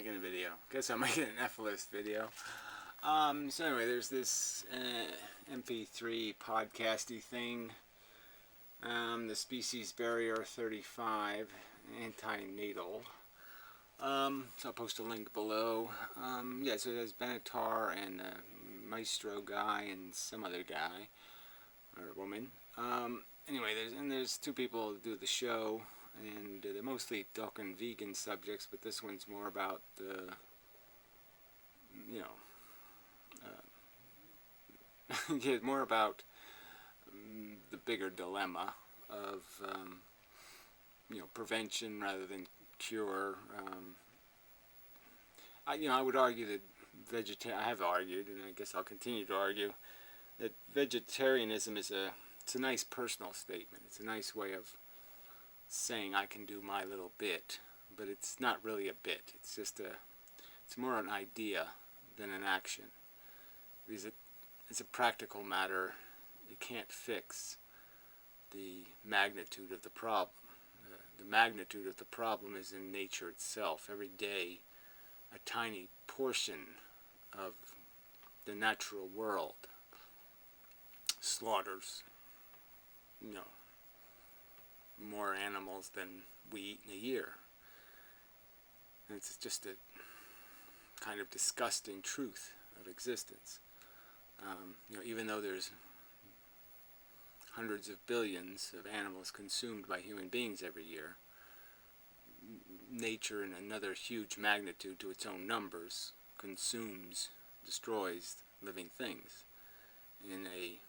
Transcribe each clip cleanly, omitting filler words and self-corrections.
making a video. Guess I'm making an efilist video. So anyway, there's this MP3 podcasty thing. The species barrier 35, Antinatal. So I'll post a link below. Yeah, so there's Benatar and Maestro guy and some other guy or woman. Anyway, there's two people who do the show, and they're mostly talking vegan subjects, but this one's more about the, yeah, more about the bigger dilemma of, prevention rather than cure. I would argue that I have argued, and I guess I'll continue to argue, that vegetarianism is it's a nice personal statement. It's a nice way of saying I can do my little bit, but it's not really a bit. It's more an idea than an action. Because it's a practical matter. It can't fix the magnitude of the problem. The magnitude of the problem is in nature itself. Every day, a tiny portion of the natural world slaughters, more animals than we eat in a year. And it's just a kind of disgusting truth of existence. Even though there's hundreds of billions of animals consumed by human beings every year, nature in another huge magnitude to its own numbers destroys living things in a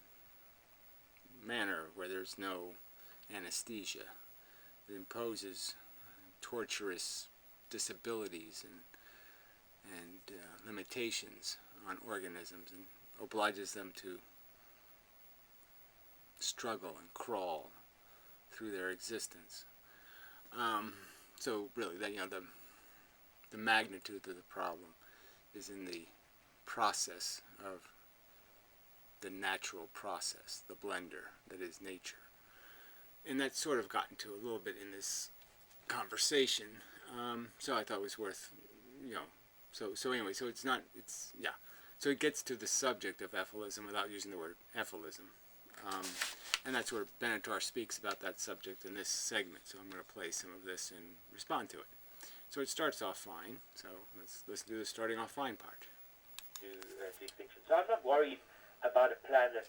manner where there's no anesthesia. It imposes torturous disabilities and limitations on organisms and obliges them to struggle and crawl through their existence. So really, the magnitude of the problem is in the process of the natural process, the blender that is nature. And that's sort of gotten to a little bit in this conversation. So I thought it was worth, so anyway, so so it gets to the subject of efilism without using the word efilism. And that's where Benatar speaks about that subject in this segment. So I'm going to play some of this and respond to it. So it starts off fine. So let's listen to the starting off fine part. To extinction. So I'm not worried about a planet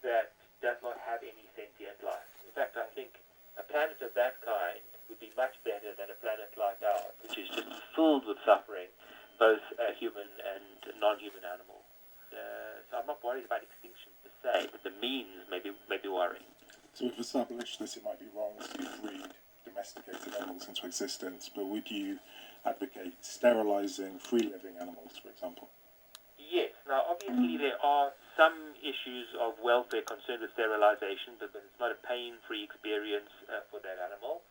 that does not have any sentient life. In fact, I think a planet of that kind would be much better than a planet like ours, which is just filled with suffering, both human and non-human animals. So I'm not worried about extinction per se, but the means may be worrying. So we've established this, it might be wrong to breed domesticated animals into existence, but would you advocate sterilizing free-living animals, for example? Yes. Now, obviously, there are some issues of welfare concerned with sterilization, but it's not a pain-free experience for that animal.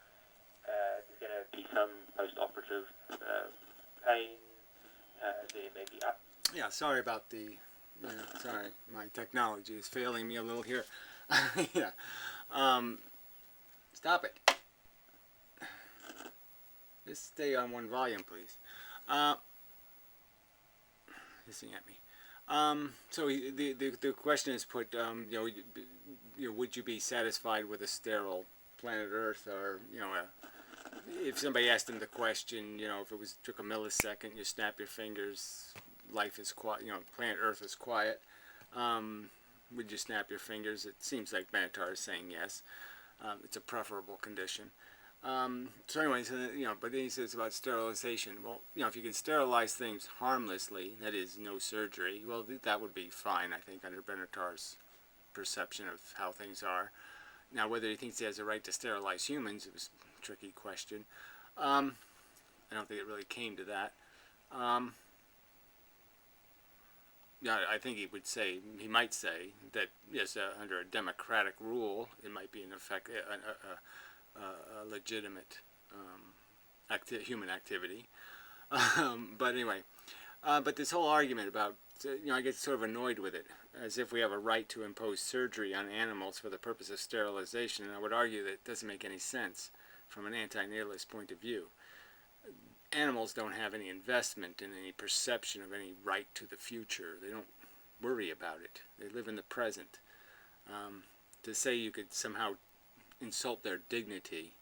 There's going to be some post-operative pain. There may be up. Yeah, sorry about sorry, my technology is failing me a little here. Yeah. Stop it. Just stay on one volume, please. Hissing at me. So the question is put, would you be satisfied with a sterile planet Earth, or if somebody asked him the question, if it took a millisecond, you snap your fingers, life is quiet, planet Earth is quiet, would you snap your fingers? It seems like Benatar is saying yes. It's a preferable condition. So anyway, but then he says about sterilization. Well, if you can sterilize things harmlessly, that is, no surgery, well, that would be fine, I think, under Benatar's perception of how things are. Now, whether he thinks he has a right to sterilize humans, it was a tricky question. I don't think it really came to that. I think he might say that, yes, under a democratic rule, it might be in effect a legitimate human activity. But anyway, but this whole argument about, I get sort of annoyed with it, as if we have a right to impose surgery on animals for the purpose of sterilization, and I would argue that it doesn't make any sense from an antinatalist point of view. animals don't have any investment in any perception of any right to the future. They don't worry about it. They live in the present. To say you could somehow insult their dignity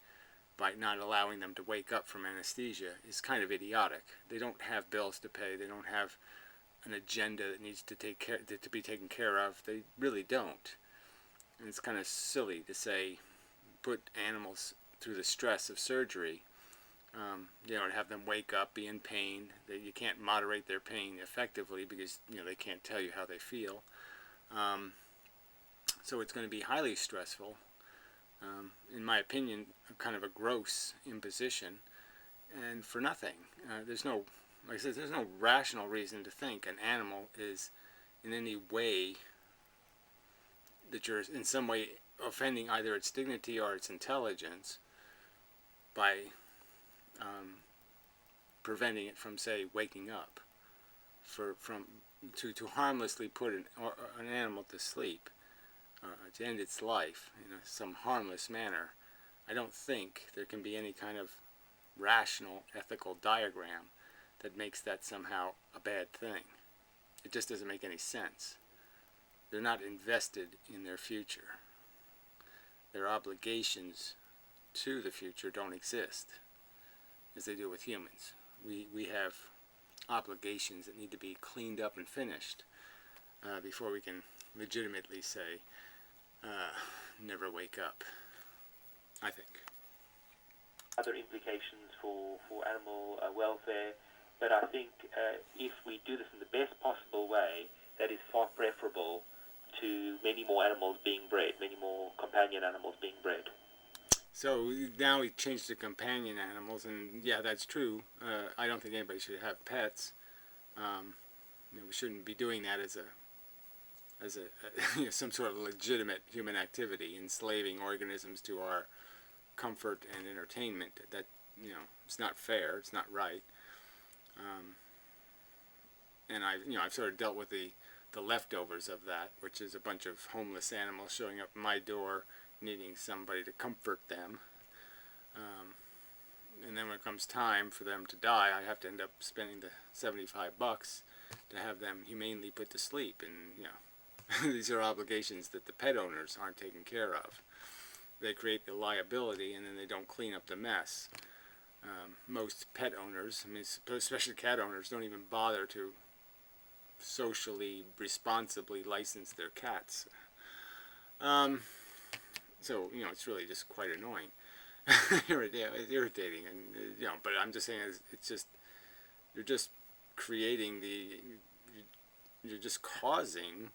by not allowing them to wake up from anesthesia is kind of idiotic. They don't have bills to pay. They don't have an agenda that needs to be taken care of. They really don't. And it's kind of silly to say put animals through the stress of surgery. To have them wake up, be in pain. That you can't moderate their pain effectively because they can't tell you how they feel. So it's going to be highly stressful. In my opinion, kind of a gross imposition, and for nothing. There's no, like I said, there's no rational reason to think an animal is in any way that you're in some way offending either its dignity or its intelligence by preventing it from, say, waking up. To harmlessly put an animal to sleep, to end its life in some harmless manner, I don't think there can be any kind of rational ethical diagram that makes that somehow a bad thing. It just doesn't make any sense. They're not invested in their future. Their obligations to the future don't exist as they do with humans. We have obligations that need to be cleaned up and finished before we can legitimately say never wake up, I think. Other implications for animal welfare, but I think if we do this in the best possible way, that is far preferable to many more animals being bred, many more companion animals being bred. So now we changed to companion animals, and yeah, that's true. I don't think anybody should have pets. We shouldn't be doing that as some sort of legitimate human activity, enslaving organisms to our comfort and entertainment. That it's not fair. It's not right. And I've sort of dealt with the leftovers of that, which is a bunch of homeless animals showing up at my door, needing somebody to comfort them. And then when it comes time for them to die, I have to end up spending the $75 to have them humanely put to sleep. And these are obligations that the pet owners aren't taking care of. They create the liability, and then they don't clean up the mess. Most pet owners, especially cat owners, don't even bother to socially responsibly license their cats. So it's really just quite annoying. It's irritating, and but I'm just saying it's just you're just creating you're just causing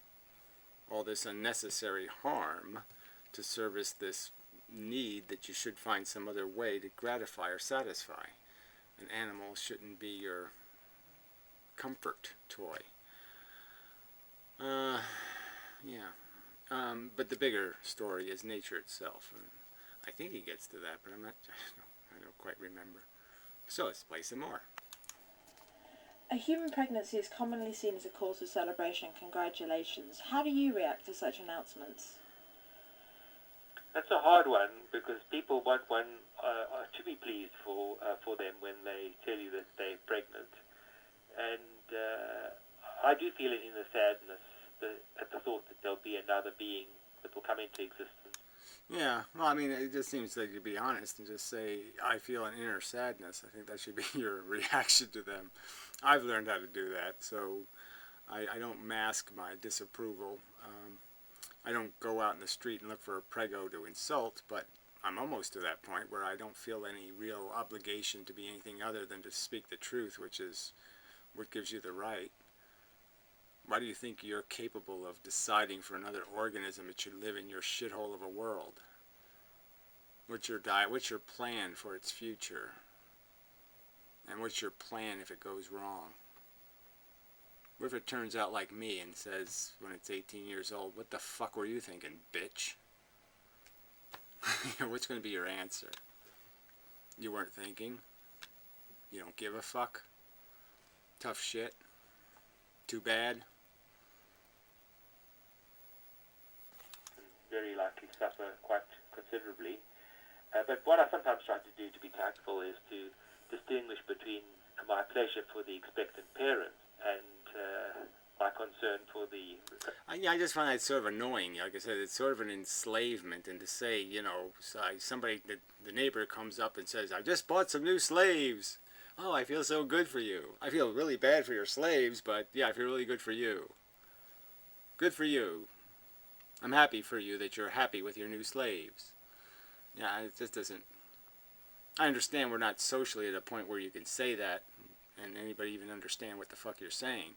all this unnecessary harm to service this need that you should find some other way to gratify or satisfy. An animal shouldn't be your comfort toy. But the bigger story is nature itself. And I think he gets to that, but I don't quite remember. So let's play some more. A human pregnancy is commonly seen as a cause of celebration and congratulations. How do you react to such announcements? That's a hard one because people want one to be pleased for them when they tell you that they're pregnant, and I do feel an inner sadness at the thought that there'll be another being that will come into existence. Yeah, well, it just seems like you be honest and just say, I feel an inner sadness. I think that should be your reaction to them. I've learned how to do that, so I don't mask my disapproval. I don't go out in the street and look for a prego to insult, but I'm almost to that point where I don't feel any real obligation to be anything other than to speak the truth, which is what gives you the right. Why do you think you're capable of deciding for another organism that should live in your shithole of a world? What's your diet? What's your plan for its future? And what's your plan if it goes wrong? What if it turns out like me and says, when it's 18 years old, what the fuck were you thinking, bitch? What's going to be your answer? You weren't thinking? You don't give a fuck? Tough shit? Too bad? Very likely suffer quite considerably. But what I sometimes try to do to be tactful is to distinguish between my pleasure for the expectant parent and my concern for the... Yeah, I just find that sort of annoying. Like I said, it's sort of an enslavement. And to say, you know, somebody, the neighbor comes up and says, I just bought some new slaves. Oh, I feel so good for you. I feel really bad for your slaves, but yeah, I feel really good for you. Good for you. I'm happy for you that you're happy with your new slaves. Yeah, it just doesn't... I understand we're not socially at a point where you can say that and anybody even understand what the fuck you're saying.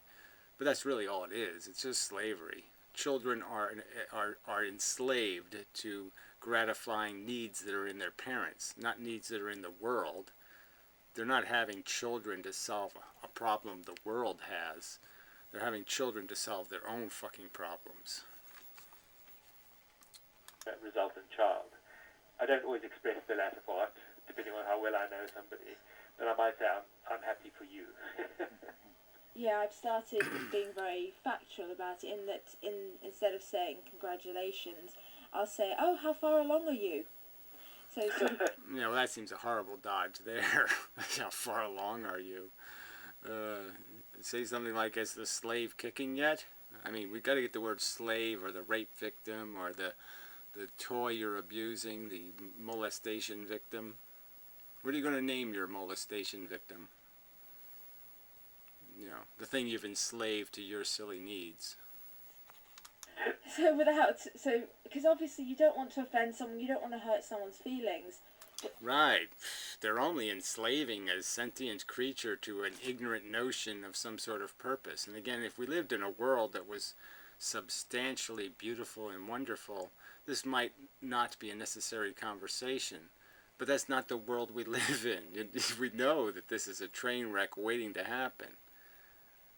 But that's really all it is. It's just slavery. Children are enslaved to gratifying needs that are in their parents, not needs that are in the world. They're not having children to solve a problem the world has. They're having children to solve their own fucking problems. Resultant child. I don't always express the latter part, depending on how well I know somebody, but I might say I'm happy for you. Yeah, I've started being very factual about it in that instead of saying congratulations, I'll say, oh, how far along are you? So Yeah, well, that seems a horrible dodge there. How far along are you? Say something like, is the slave kicking yet? I mean, we got to get the word slave or the rape victim or the toy you're abusing, the molestation victim. What are you going to name your molestation victim? You know, the thing you've enslaved to your silly needs. because obviously you don't want to offend someone, you don't want to hurt someone's feelings. Right. They're only enslaving a sentient creature to an ignorant notion of some sort of purpose. And again, if we lived in a world that was substantially beautiful and wonderful, this might not be a necessary conversation. But that's not the world we live in. We know that this is a train wreck waiting to happen.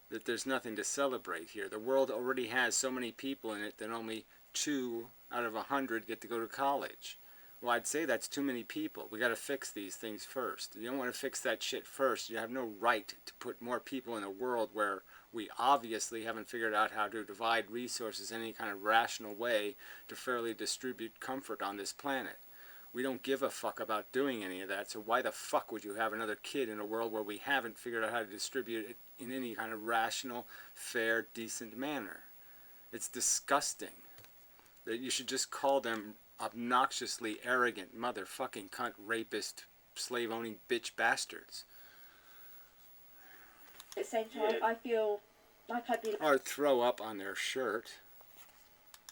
That there's nothing to celebrate here. The world already has so many people in it that only 2 out of 100 get to go to college. Well, I'd say that's too many people. We got to fix these things first. You don't want to fix that shit first. You have no right to put more people in a world where we obviously haven't figured out how to divide resources in any kind of rational way to fairly distribute comfort on this planet. We don't give a fuck about doing any of that, so why the fuck would you have another kid in a world where we haven't figured out how to distribute it in any kind of rational, fair, decent manner? It's disgusting. That you should just call them obnoxiously arrogant motherfucking cunt rapist slave-owning bitch bastards. At the same time, I feel like I'd be Or throw up on their shirt.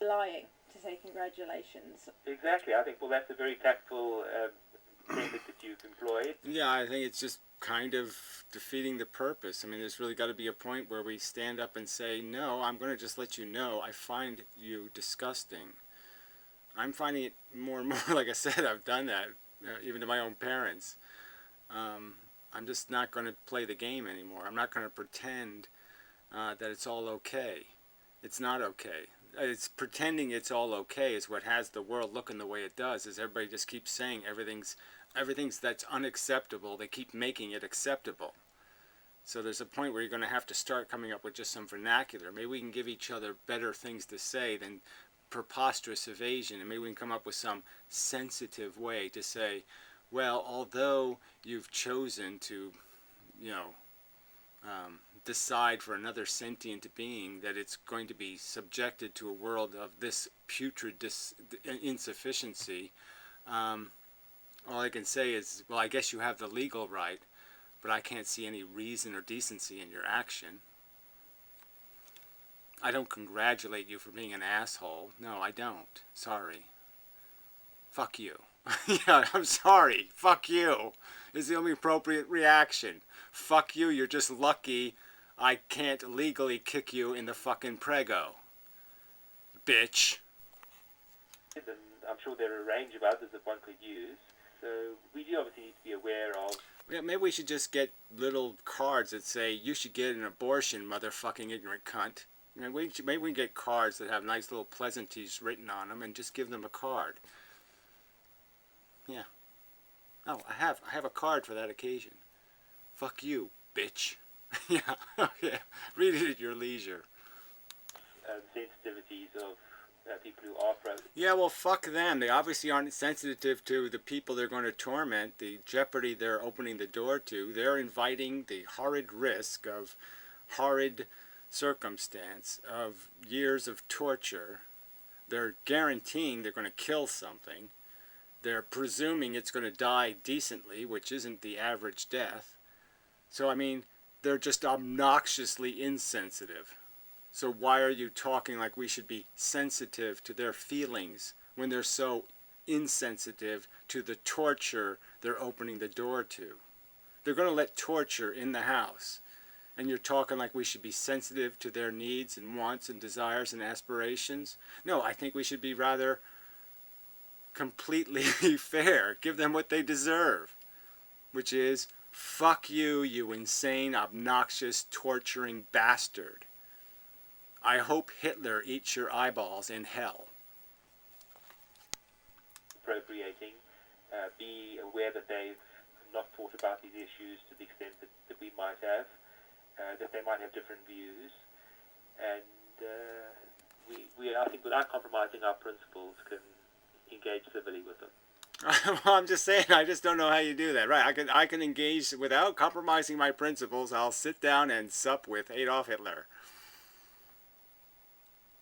lying to say congratulations. Exactly. I think, well, that's a very tactful method that you've employed. Yeah, I think it's just kind of defeating the purpose. I mean, there's really got to be a point where we stand up and say, no, I'm going to just let you know I find you disgusting. I'm finding it more and more, like I said, I've done that, even to my own parents. I'm just not going to play the game anymore. I'm not going to pretend that it's all okay. It's not okay. It's pretending it's all okay is what has the world looking the way it does, is everybody just keeps saying everything's that's unacceptable. They keep making it acceptable. So there's a point where you're going to have to start coming up with just some vernacular. Maybe we can give each other better things to say than preposterous evasion, and maybe we can come up with some sensitive way to say, well, although you've chosen to, you know, decide for another sentient being that it's going to be subjected to a world of this putrid insufficiency, all I can say is, well, I guess you have the legal right, but I can't see any reason or decency in your action. I don't congratulate you for being an asshole. No, I don't. Sorry. Fuck you. Yeah, I'm sorry. Fuck you is the only appropriate reaction. Fuck you, you're just lucky I can't legally kick you in the fucking prego. Bitch. And I'm sure there are a range of others that one could use. So we do obviously need to be aware of... Yeah, maybe we should just get little cards that say, you should get an abortion, motherfucking ignorant cunt. You know, maybe we can get cards that have nice little pleasantries written on them and just give them a card. Yeah. Oh, I have a card for that occasion. Fuck you, bitch. Yeah, okay. Read it at your leisure. sensitivities of people who are pro. Yeah, well, fuck them. They obviously aren't sensitive to the people they're going to torment, the jeopardy they're opening the door to. They're inviting the horrid risk of horrid circumstance, of years of torture. They're guaranteeing they're going to kill something. They're presuming it's going to die decently, which isn't the average death. So, I mean, they're just obnoxiously insensitive. So why are you talking like we should be sensitive to their feelings when they're so insensitive to the torture they're opening the door to? They're going to let torture in the house. And you're talking like we should be sensitive to their needs and wants and desires and aspirations? No, I think we should be rather completely fair. Give them what they deserve. Which is, fuck you, you insane, obnoxious, torturing bastard. I hope Hitler eats your eyeballs in hell. Appropriating, be aware that they've not thought about these issues to the extent that we might have, that they might have different views, and we I think without compromising our principles can engage civilly with them. Well, I'm just saying, I just don't know how you do that. Right, I can engage without compromising my principles. I'll sit down and sup with Adolf Hitler.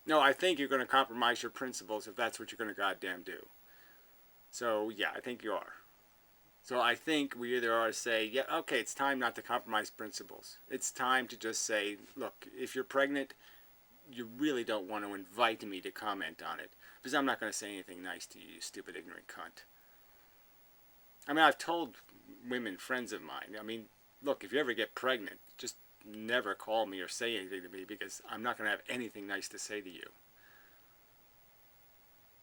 No, I think you're going to compromise your principles if that's what you're going to goddamn do. So, yeah, I think you are. So I think we either are to say, yeah, okay, it's time not to compromise principles. It's time to just say, look, if you're pregnant, you really don't want to invite me to comment on it. Because I'm not going to say anything nice to you, you stupid, ignorant cunt. I mean, I've told women, friends of mine, I mean, look, if you ever get pregnant, just never call me or say anything to me because I'm not going to have anything nice to say to you.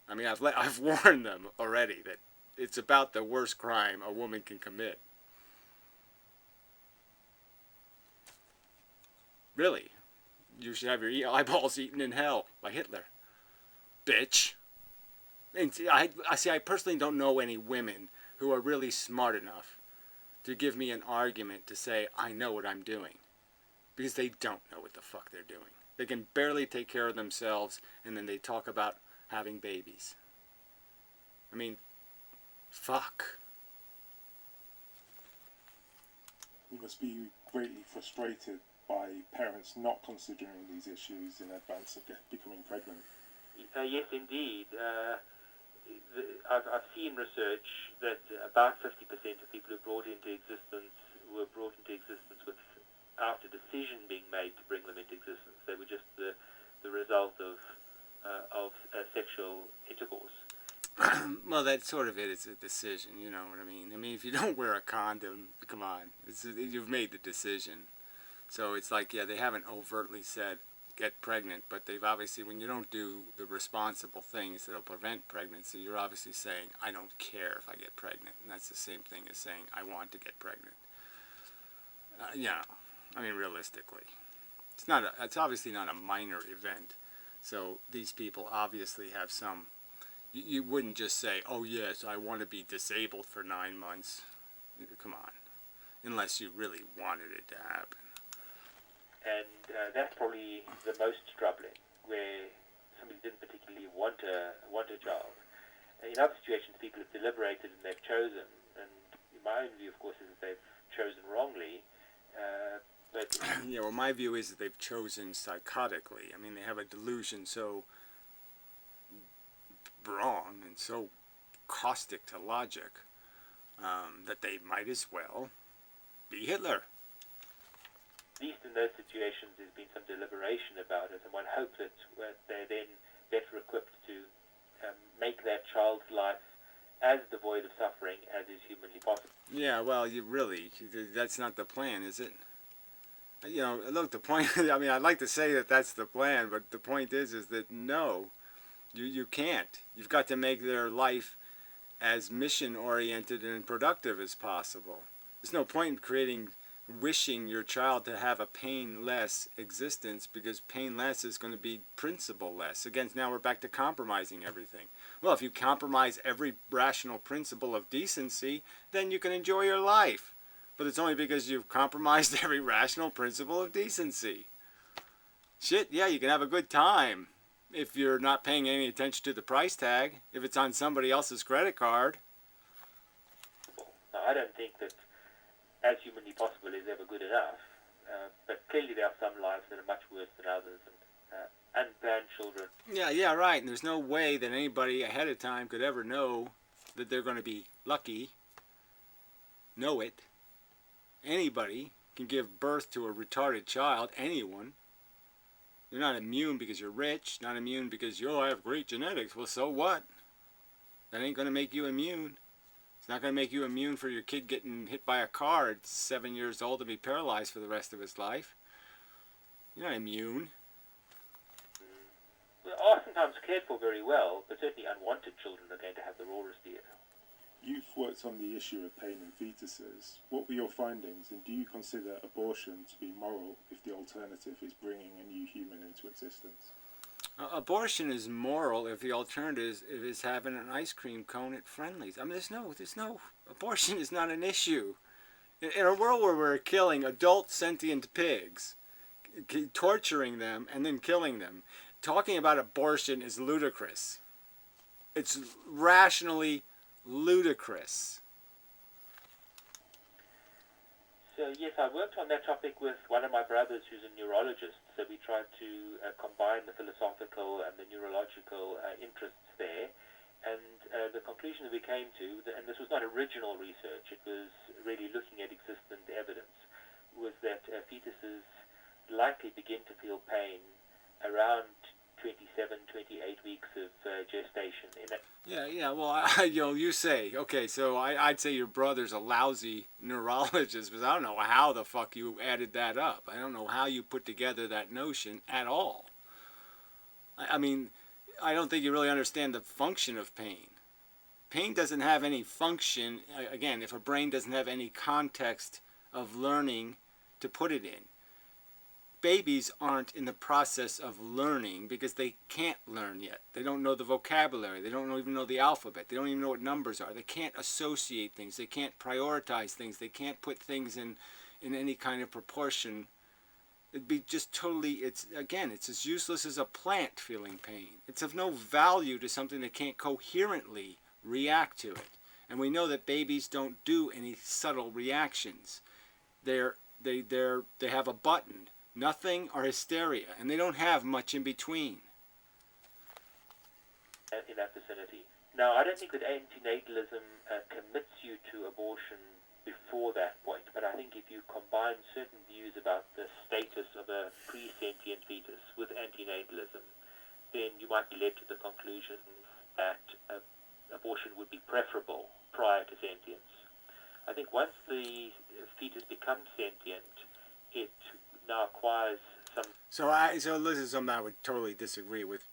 I mean, I've warned them already that it's about the worst crime a woman can commit. Really. You should have your eyeballs eaten in hell by Hitler. Bitch. And I personally don't know any women who are really smart enough to give me an argument to say, I know what I'm doing. Because they don't know what the fuck they're doing. They can barely take care of themselves, and then they talk about having babies. I mean, fuck. You must be greatly frustrated by parents not considering these issues in advance of becoming pregnant. Yes, indeed. I've seen research that about 50% of people who were brought into existence without a decision being made to bring them into existence. They were just the result of sexual intercourse. Well, that sort of it is a decision, you know what I mean? I mean, if you don't wear a condom, come on, you've made the decision. So it's like, yeah, they haven't overtly said get pregnant, but they've obviously, when you don't do the responsible things that'll prevent pregnancy, you're obviously saying, I don't care if I get pregnant. And that's the same thing as saying, I want to get pregnant. Yeah, I mean, realistically. It's obviously not a minor event. So these people obviously have some, you wouldn't just say, oh yes, I want to be disabled for 9 months. Come on. Unless you really wanted it to happen. And that's probably the most troubling, where somebody didn't particularly want a child. And in other situations, people have deliberated and they've chosen. And my own view, of course, is that they've chosen wrongly. But yeah, well, my view is that they've chosen psychotically. I mean, they have a delusion so wrong and so caustic to logic that they might as well be Hitler. at least in those situations, there's been some deliberation about it, and one hopes that they're then better equipped to make that child's life as devoid of suffering as is humanly possible. Yeah, well, that's not the plan, is it? You know, look, the point, I mean, I'd like to say that that's the plan, but the point is that no, you can't. You've got to make their life as mission-oriented and productive as possible. There's no point in wishing your child to have a painless existence, because painless is going to be principle-less. Again, now we're back to compromising everything. Well, if you compromise every rational principle of decency, then you can enjoy your life. But it's only because you've compromised every rational principle of decency. Shit, yeah, you can have a good time if you're not paying any attention to the price tag, if it's on somebody else's credit card. Now, I don't think that as humanly possible is ever good enough, but clearly there are some lives that are much worse than others, and unplanned children. Yeah, right. And there's no way that anybody ahead of time could ever know that they're going to be lucky. Know it. Anybody can give birth to a retarded child. Anyone. You're not immune because you're rich. Not immune because you have great genetics. Well, so what? That ain't going to make you immune. It's not going to make you immune for your kid getting hit by a car at 7 years old and be paralyzed for the rest of his life. You're not immune. Well, oftentimes cared for very well, but certainly unwanted children are going to have the rawest deal. You've worked on the issue of pain in fetuses. What were your findings, and do you consider abortion to be moral if the alternative is bringing a new human into existence? Abortion is moral if the alternative is having an ice cream cone at Friendly's. I mean, there's no, abortion is not an issue. In a world where we're killing adult sentient pigs, torturing them and then killing them, talking about abortion is ludicrous. It's rationally ludicrous. So yes, I worked on that topic with one of my brothers who's a neurologist, so we tried to combine the philosophical and the neurological interests there, and the conclusion that we came to, and this was not original research, it was really looking at existent evidence, was that fetuses likely begin to feel pain around 27, 28 weeks of gestation. Yeah. Well, you say, okay, so I'd say your brother's a lousy neurologist, because I don't know how the fuck you added that up. I don't know how you put together that notion at all. I mean, I don't think you really understand the function of pain. Pain doesn't have any function, again, if a brain doesn't have any context of learning to put it in. Babies aren't in the process of learning because they can't learn yet. They don't know the vocabulary. They don't even know the alphabet. They don't even know what numbers are. They can't associate things. They can't prioritize things. They can't put things in any kind of proportion. It'd be just totally, it's as useless as a plant feeling pain. It's of no value to something that can't coherently react to it. And we know that babies don't do any subtle reactions. They have a button. Nothing or hysteria, and they don't have much in between. In that vicinity. Now, I don't think that antinatalism commits you to abortion before that point, but I think if you combine certain views about the status of a pre-sentient fetus with antinatalism, then you might be led to the conclusion that abortion would be preferable prior to sentience. I think once the fetus becomes sentient, it now acquires some... So this is something I would totally disagree with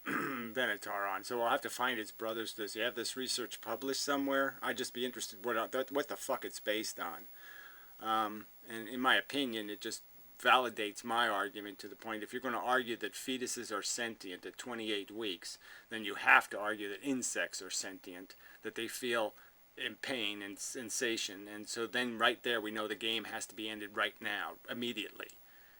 Venator on. So I'll have to find his brothers. Does he have this research published somewhere? I'd just be interested what the fuck it's based on. And in my opinion, it just validates my argument to the point, if you're going to argue that fetuses are sentient at 28 weeks, then you have to argue that insects are sentient, that they feel in pain and sensation, and so then right there we know the game has to be ended right now, immediately.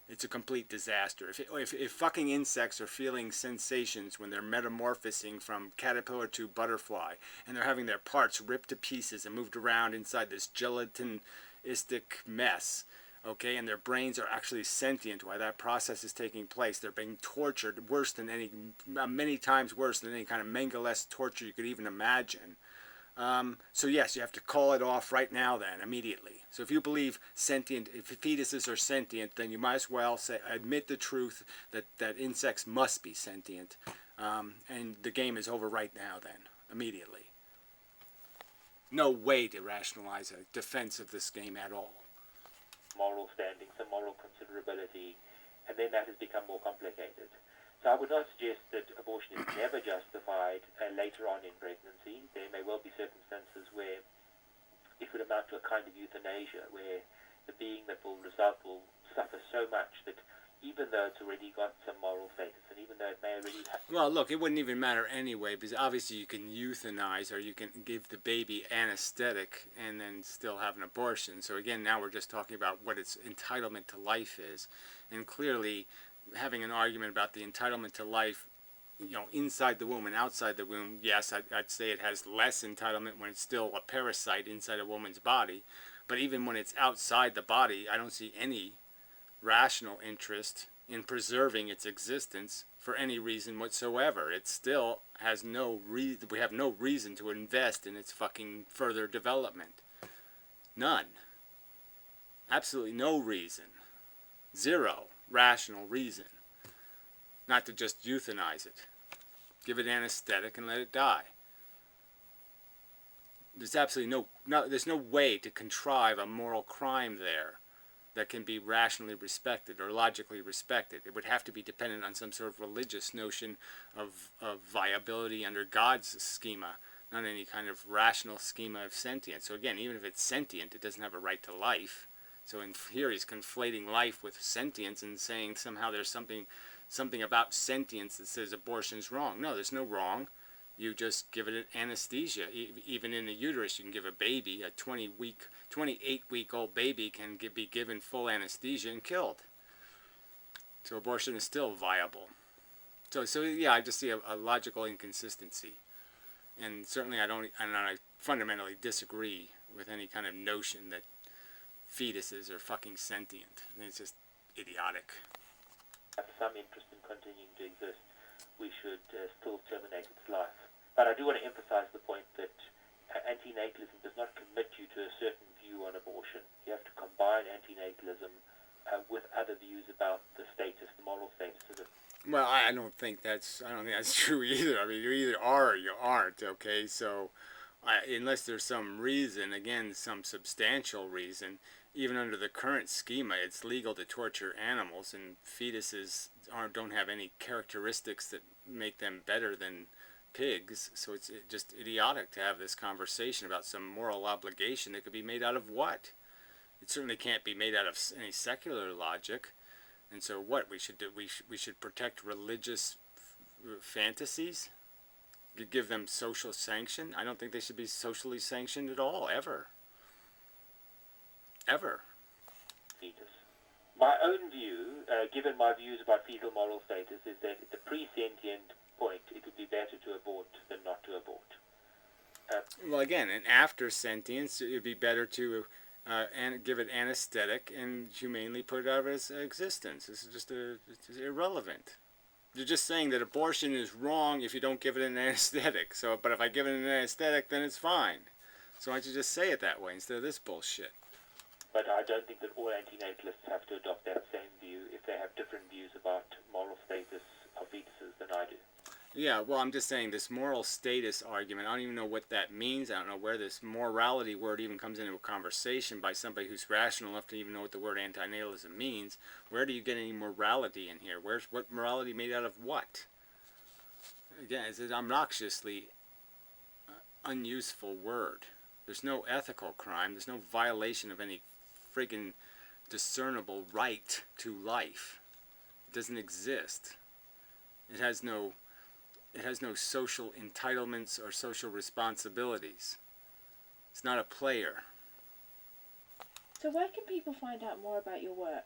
It's a complete disaster. If fucking insects are feeling sensations when they're metamorphosing from caterpillar to butterfly, and they're having their parts ripped to pieces and moved around inside this gelatinistic mess, okay, and their brains are actually sentient while that process is taking place, they're being tortured many times worse than any kind of Mengele torture you could even imagine. So yes, you have to call it off right now then, immediately. So if you believe if fetuses are sentient, then you might as well admit the truth that insects must be sentient. And the game is over right now then, immediately. No way to rationalize a defense of this game at all. Moral standing, some moral considerability, and then that has become more complicated. So I would not suggest that abortion is never justified later on in pregnancy. There may well be circumstances where it would amount to a kind of euthanasia, where the being that will result will suffer so much that even though it's already got some moral status, and even though it may already have... Well, look, it wouldn't even matter anyway, because obviously you can euthanize, or you can give the baby anesthetic and then still have an abortion. So again, now we're just talking about what its entitlement to life is. And clearly, having an argument about the entitlement to life inside the womb and outside the womb, yes, I'd say it has less entitlement when it's still a parasite inside a woman's body. But even when it's outside the body, I don't see any rational interest in preserving its existence for any reason whatsoever. It still has no reason. We have no reason to invest in its fucking further development. None. Absolutely no reason. Zero rational reason. Not to just euthanize it. Give it anesthetic and let it die. There's absolutely there's no way to contrive a moral crime there that can be rationally respected or logically respected. It would have to be dependent on some sort of religious notion of viability under God's schema, not any kind of rational schema of sentience. So again, even if it's sentient, it doesn't have a right to life. So in here he's conflating life with sentience and saying somehow there's something about sentience that says abortion's wrong. No, there's no wrong. You just give it an anesthesia. Even in the uterus, you can give a baby, a 28-week-old baby can be given full anesthesia and killed. So abortion is still viable. So yeah, I just see a logical inconsistency. And certainly I fundamentally disagree with any kind of notion that fetuses are fucking sentient. I mean, it's just idiotic. Have some interest in continuing to exist, we should still terminate its life. But I do want to emphasize the point that antinatalism does not commit you to a certain view on abortion. You have to combine antinatalism with other views about the status, the moral status of it. Well, I don't think that's true either. I mean, you either are or you aren't. Okay, so unless there's some reason, again, some substantial reason, even under the current schema, it's legal to torture animals, and fetuses don't have any characteristics that make them better than pigs. So it's just idiotic to have this conversation about some moral obligation that could be made out of what? It certainly can't be made out of any secular logic. And so what we should do? We should protect religious fantasies. Give them social sanction. I don't think they should be socially sanctioned at all, ever. Fetus. My own view, given my views about fetal moral status, is that at the pre-sentient point, it would be better to abort than not to abort. Well, again, and after sentience, it would be better to give it anesthetic and humanely put it out of its existence. This is just it's irrelevant. You're just saying that abortion is wrong if you don't give it an anesthetic. So, but if I give it an anesthetic, then it's fine. So why don't you just say it that way instead of this bullshit? But I don't think that all antinatalists have to adopt that same view if they have different views about moral status of fetuses than I do. Yeah, well, I'm just saying this moral status argument, I don't even know what that means. I don't know where this morality word even comes into a conversation by somebody who's rational enough to even know what the word antinatalism means. Where do you get any morality in here? What morality made out of what? Again, it's an obnoxiously unuseful word. There's no ethical crime. There's no violation of any friggin' discernible right to life. It doesn't exist. It has no social entitlements or social responsibilities. It's not a player. So where can people find out more about your work?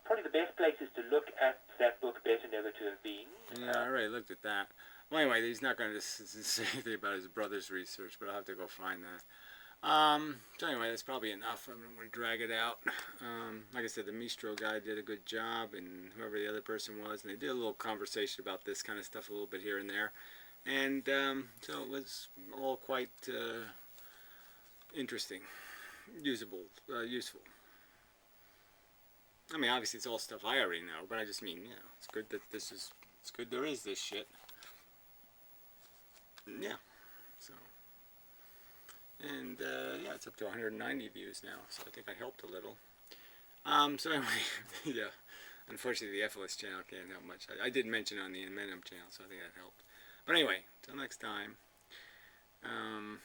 Probably the best place is to look at that book, Better Never to Have Been. Yeah, I already looked at that. Well, anyway, he's not going to say anything about his brother's research, but I'll have to go find that. So anyway, that's probably enough. I don't want to drag it out. Like I said, the Mistro guy did a good job, and whoever the other person was, and they did a little conversation about this kind of stuff a little bit here and there. And so it was all quite interesting, useful. I mean, obviously it's all stuff I already know, but I just mean, it's good that it's good there is this shit. Yeah, so. And yeah, it's up to 190 views now, so I think I helped a little. So anyway, yeah, unfortunately the efilist channel can't help much. I did mention on the Envenom channel, so I think that helped. But anyway, till next time. I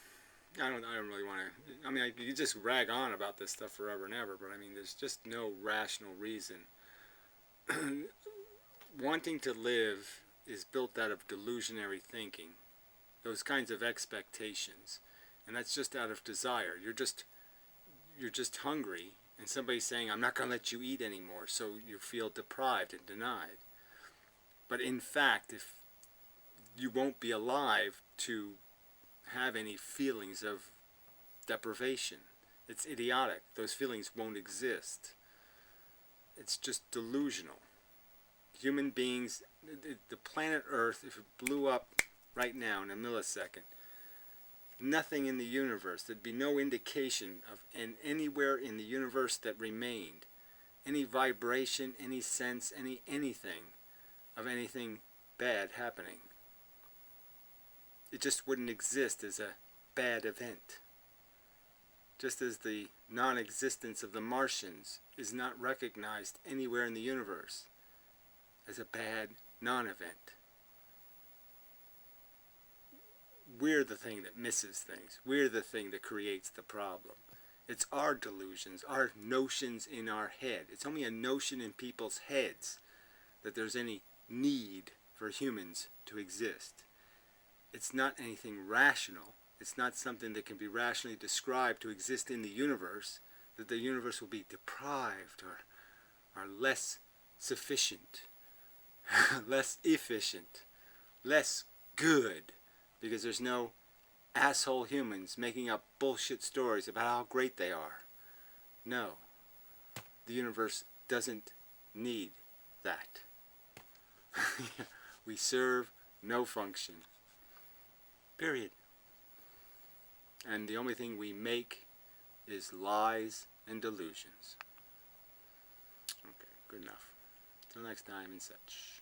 don't really want to. I mean, you just rag on about this stuff forever and ever, but I mean, there's just no rational reason. Wanting to live is built out of delusionary thinking, those kinds of expectations. And that's just out of desire. You're just hungry, and somebody's saying, I'm not going to let you eat anymore, so you feel deprived and denied. But in fact, if you won't be alive to have any feelings of deprivation. It's idiotic. Those feelings won't exist. It's just delusional. Human beings, the planet Earth, if it blew up right now in a millisecond, nothing in the universe, there'd be no indication of anywhere in the universe that remained, any vibration, any sense, anything of anything bad happening. It just wouldn't exist as a bad event. Just as the non-existence of the Martians is not recognized anywhere in the universe as a bad non-event. We're the thing that misses things. We're the thing that creates the problem. It's our delusions, our notions in our head. It's only a notion in people's heads that there's any need for humans to exist. It's not anything rational. It's not something that can be rationally described to exist in the universe, that the universe will be deprived or less sufficient, less efficient, less good, because there's no asshole humans making up bullshit stories about how great they are. No, the universe doesn't need that. We serve no function. Period. And the only thing we make is lies and delusions. Okay, good enough. Till next time and such.